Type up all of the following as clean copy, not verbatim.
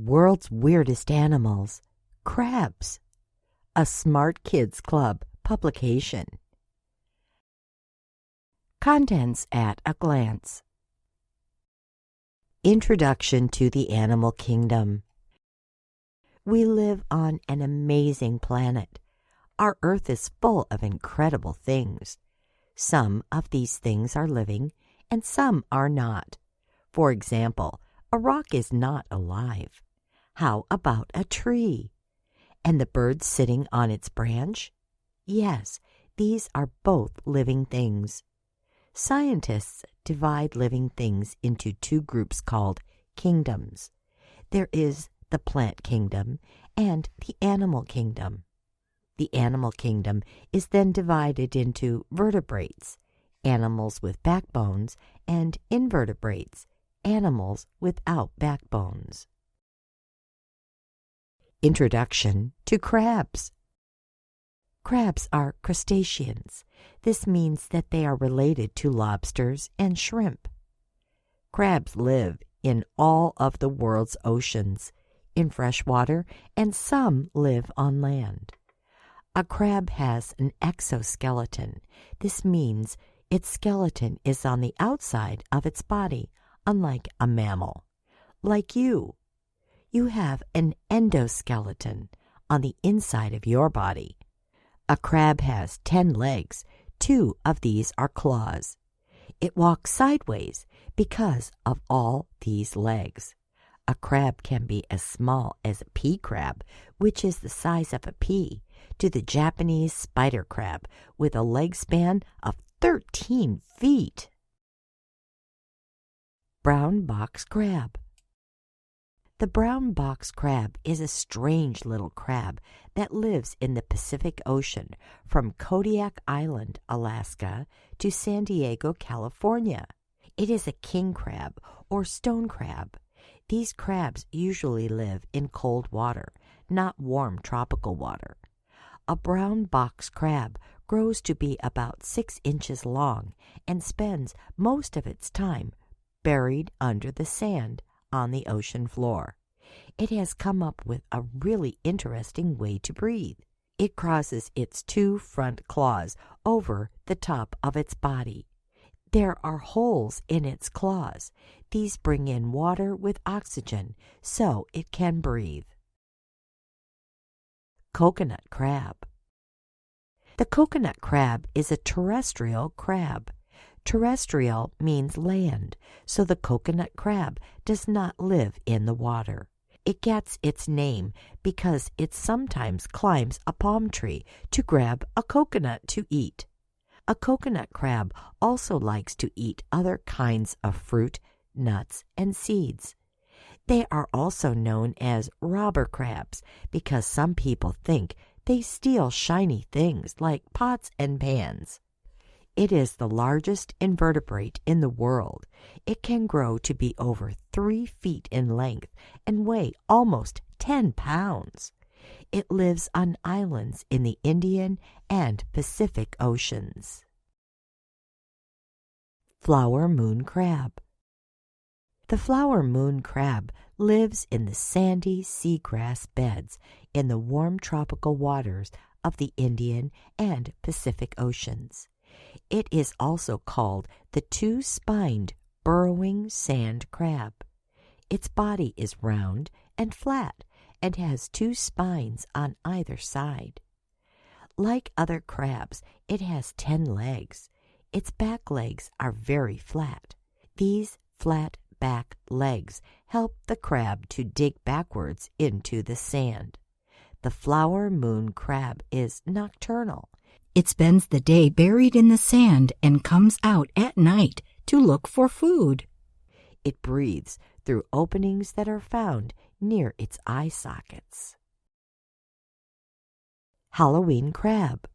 World's Weirdest Animals, Crabs, a Smart Kids Club publication. Contents at a glance. Introduction to the Animal Kingdom. We live on an amazing planet. Our Earth is full of incredible things. Some of these things are living, and some are not. For example, a rock is not alive. How about a tree? And the bird sitting on its branch? Yes, these are both living things. Scientists divide living things into two groups called kingdoms. There is the plant kingdom and the animal kingdom. The animal kingdom is then divided into vertebrates, animals with backbones, and invertebrates, animals without backbones. Introduction to crabs. Crabs are crustaceans. This means that they are related to lobsters and shrimp. Crabs live in all of the world's oceans, in fresh water, and some live on land. A crab has an exoskeleton. This means its skeleton is on the outside of its body, unlike a mammal. Like you. You have an endoskeleton on the inside of your body. A crab has 10 legs. 2 of these are claws. It walks sideways because of all these legs. A crab can be as small as a pea crab, which is the size of a pea, to the Japanese spider crab with a leg span of 13 feet. Brown box crab. The brown box crab is a strange little crab that lives in the Pacific Ocean from Kodiak Island, Alaska, to San Diego, California. It is a king crab or stone crab. These crabs usually live in cold water, not warm tropical water. A brown box crab grows to be about 6 inches long and spends most of its time buried under the sand on the ocean floor. It has come up with a really interesting way to breathe. It crosses its 2 front claws over the top of its body. There are holes in its claws. These bring in water with oxygen so it can breathe. Coconut crab. The coconut crab is a terrestrial crab. Terrestrial means land, so the coconut crab does not live in the water. It gets its name because it sometimes climbs a palm tree to grab a coconut to eat. A coconut crab also likes to eat other kinds of fruit, nuts, and seeds. They are also known as robber crabs because some people think they steal shiny things like pots and pans. It is the largest invertebrate in the world. It can grow to be over 3 feet in length and weigh almost 10 pounds. It lives on islands in the Indian and Pacific Oceans. Flower moon crab. The flower moon crab lives in the sandy seagrass beds in the warm tropical waters of the Indian and Pacific Oceans. It is also called the 2-spined burrowing sand crab. Its body is round and flat and has 2 spines on either side. Like other crabs, it has 10 legs. Its back legs are very flat. These flat back legs help the crab to dig backwards into the sand. The flower moon crab is nocturnal. It spends the day buried in the sand and comes out at night to look for food. It breathes through openings that are found near its eye sockets. Halloween crab.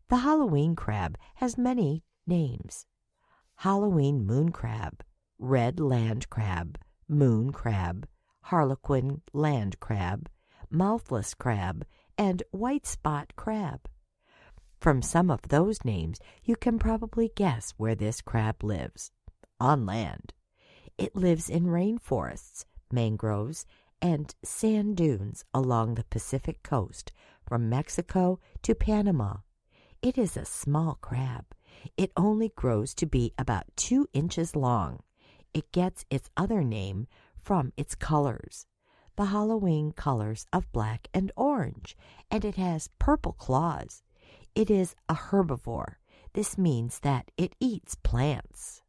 The Halloween crab has many names. Halloween moon crab, red land crab, moon crab, harlequin land crab, mouthless crab, and white spot crab. From some of those names, you can probably guess where this crab lives. On land. It lives in rainforests, mangroves, and sand dunes along the Pacific coast from Mexico to Panama. It is a small crab. It only grows to be about 2 inches long. It gets its other name from its colors, the Halloween colors of black and orange, and it has purple claws. It is a herbivore. This means that it eats plants.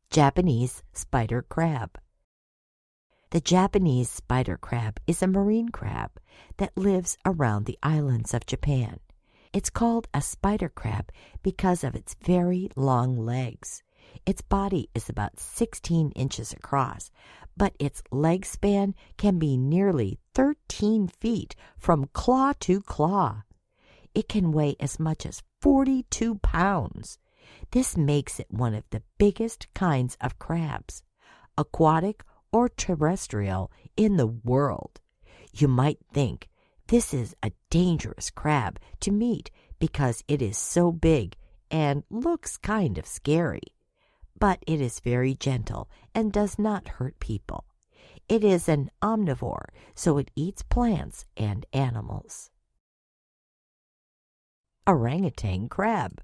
Japanese spider crab. The Japanese spider crab is a marine crab that lives around the islands of Japan. It's called a spider crab because of its very long legs. Its body is about 16 inches across, but its leg span can be nearly 13 feet from claw to claw. It can weigh as much as 42 pounds. This makes it one of the biggest kinds of crabs, aquatic or terrestrial, in the world. You might think this is a dangerous crab to meet because it is so big and looks kind of scary. But it is very gentle and does not hurt people. It is an omnivore, so it eats plants and animals. Orangutan crab.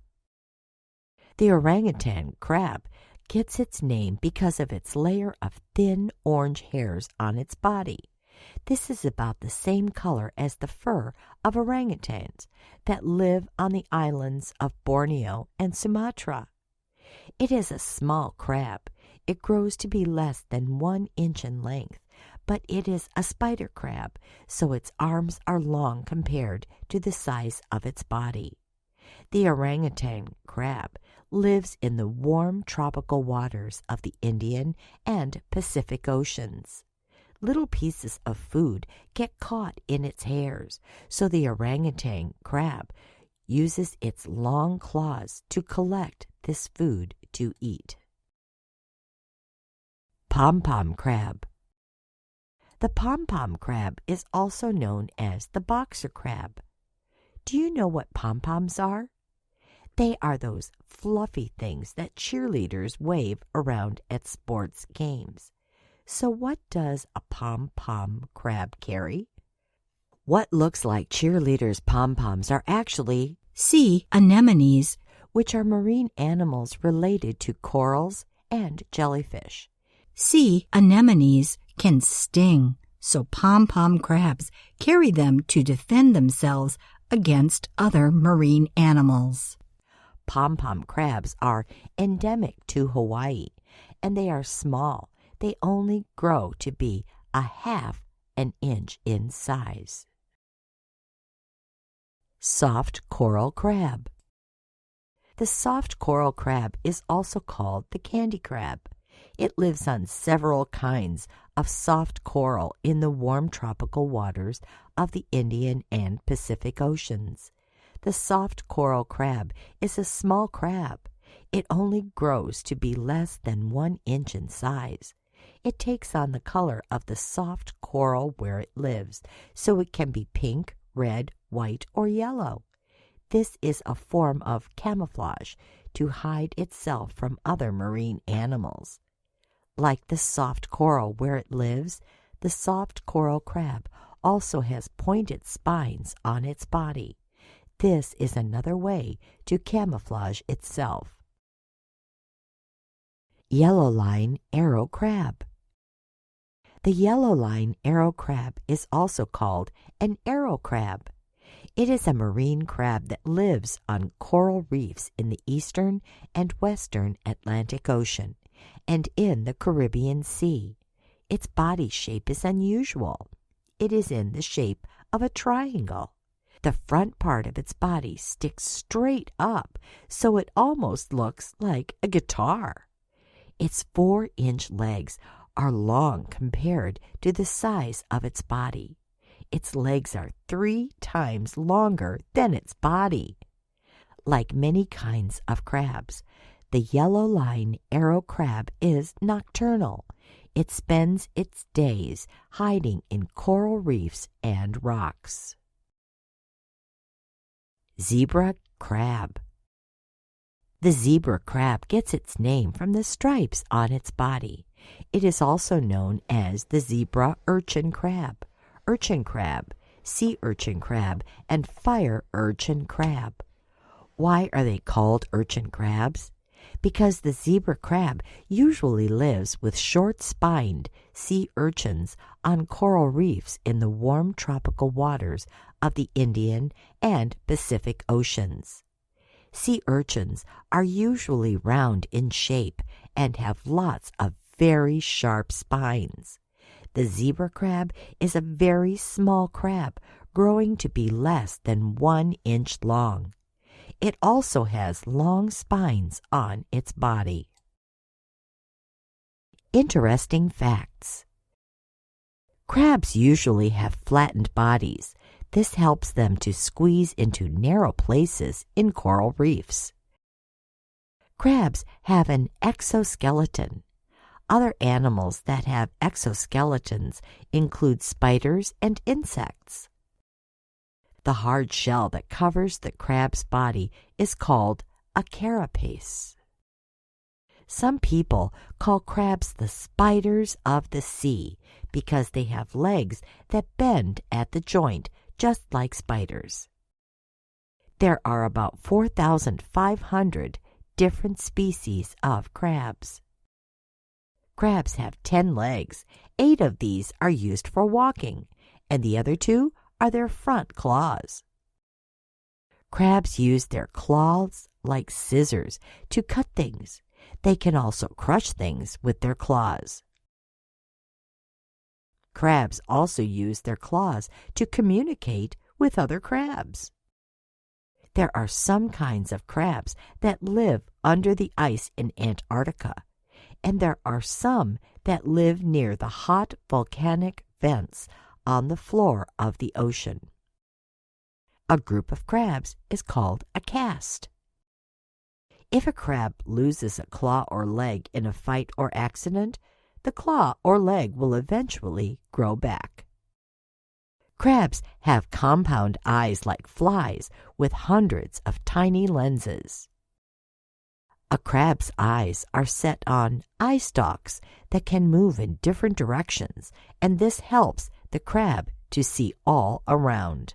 The orangutan crab gets its name because of its layer of thin orange hairs on its body. This is about the same color as the fur of orangutans that live on the islands of Borneo and Sumatra. It is a small crab. It grows to be less than 1 inch in length, but it is a spider crab, so its arms are long compared to the size of its body. The orangutan crab lives in the warm tropical waters of the Indian and Pacific Oceans. Little pieces of food get caught in its hairs, so the orangutan crab uses its long claws to collect this food to eat. Pom Pom crab. The Pom Pom crab is also known as the boxer crab. Do you know what pom-poms are? They are those fluffy things that cheerleaders wave around at sports games. So what does a pom-pom crab carry? What looks like cheerleaders' pom-poms are actually sea anemones, which are marine animals related to corals and jellyfish. Sea anemones can sting, so pom-pom crabs carry them to defend themselves against other marine animals. Pom-pom crabs are endemic to Hawaii, and they are small. They only grow to be 1/2 an inch in size. Soft coral crab. The soft coral crab is also called the candy crab. It lives on several kinds of soft coral in the warm tropical waters of the Indian and Pacific Oceans. The soft coral crab is a small crab. It only grows to be less than 1 inch in size. It takes on the color of the soft coral where it lives, so it can be pink, red, white, or yellow. This is a form of camouflage to hide itself from other marine animals. Like the soft coral where it lives, the soft coral crab also has pointed spines on its body. This is another way to camouflage itself. Yellow line arrow crab. The yellow line arrow crab is also called an arrow crab. It is a marine crab that lives on coral reefs in the eastern and western Atlantic Ocean and in the Caribbean Sea. Its body shape is unusual. It is in the shape of a triangle. The front part of its body sticks straight up, so it almost looks like a guitar. Its 4-inch legs are long compared to the size of its body. Its legs are 3 times longer than its body. Like many kinds of crabs, the yellow line arrow crab is nocturnal. It spends its days hiding in coral reefs and rocks. Zebra crab. The zebra crab gets its name from the stripes on its body. It is also known as the zebra urchin crab, sea urchin crab, and fire urchin crab. Why are they called urchin crabs? Because the zebra crab usually lives with short-spined sea urchins on coral reefs in the warm tropical waters of the Indian and Pacific Oceans. Sea urchins are usually round in shape and have lots of very sharp spines. The zebra crab is a very small crab, growing to be less than 1 inch long. It also has long spines on its body. Interesting facts. Crabs usually have flattened bodies. This helps them to squeeze into narrow places in coral reefs. Crabs have an exoskeleton. Other animals that have exoskeletons include spiders and insects. The hard shell that covers the crab's body is called a carapace. Some people call crabs the spiders of the sea because they have legs that bend at the joint just like spiders. There are about 4,500 different species of crabs. Crabs have 10 legs. 8 of these are used for walking, and the other 2 are their front claws. Crabs use their claws like scissors to cut things. They can also crush things with their claws. Crabs also use their claws to communicate with other crabs. There are some kinds of crabs that live under the ice in Antarctica, and there are some that live near the hot volcanic vents on the floor of the ocean. A group of crabs is called a cast. If a crab loses a claw or leg in a fight or accident, the claw or leg will eventually grow back. Crabs have compound eyes like flies with hundreds of tiny lenses. A crab's eyes are set on eye stalks that can move in different directions, and this helps the crab to see all around.